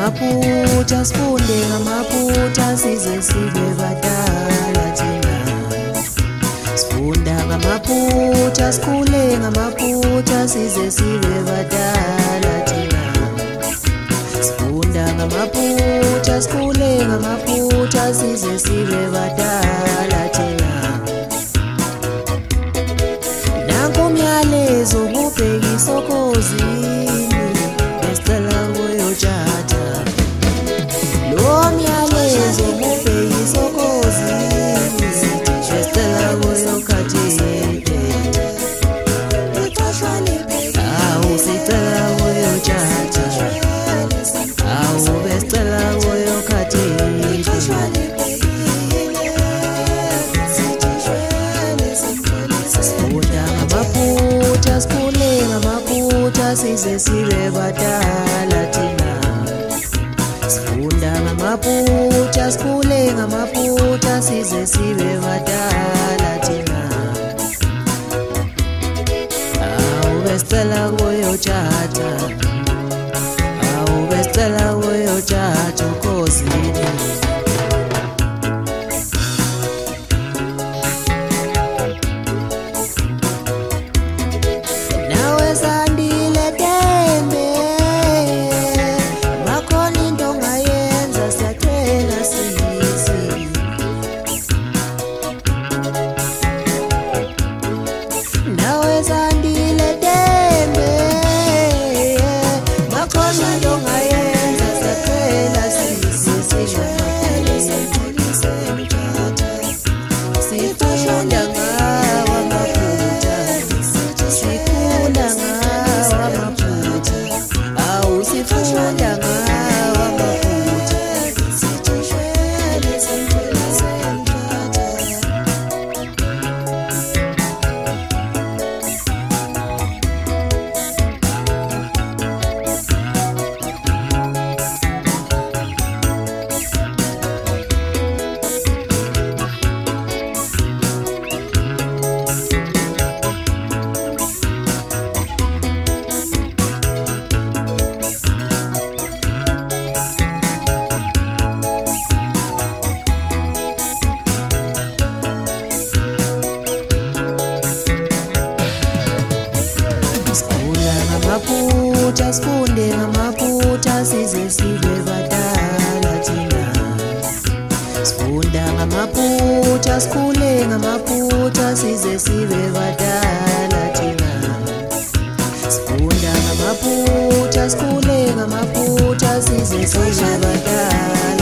ngamaphutha, sifunde ngamaphutha size sibe badala thina. Sifunda ngamaphutha, sikhule ngamaphutha size sibe badala thina. Sifunda ngamaphutha, sikhule ngamaphutha size sibe badala thina. Nanku umyalezo ngubhekisa okhozini, besicela uyotshata. Lo myalezo ngubhekisa okhozini, besicela uyokhathele. Awu sicela uyotshata, awu besicela uyokhathele. Sifunda ngamaphutha, sikhule ngamaphutha size sibe badala thina. Sifunda ngamaphutha, sikhule ngamaphutha size sibe badala thina. Awu besicela uyotshata, awu besicela uyotshata ukhosini. Sifunde ngamaphutha size sibe badala thina. Sifunda ngamaphutha, sikhule ngamaphutha size sibe badala thina. Sifunda ngamaphutha, sikhule ngamaphutha size sibe badala.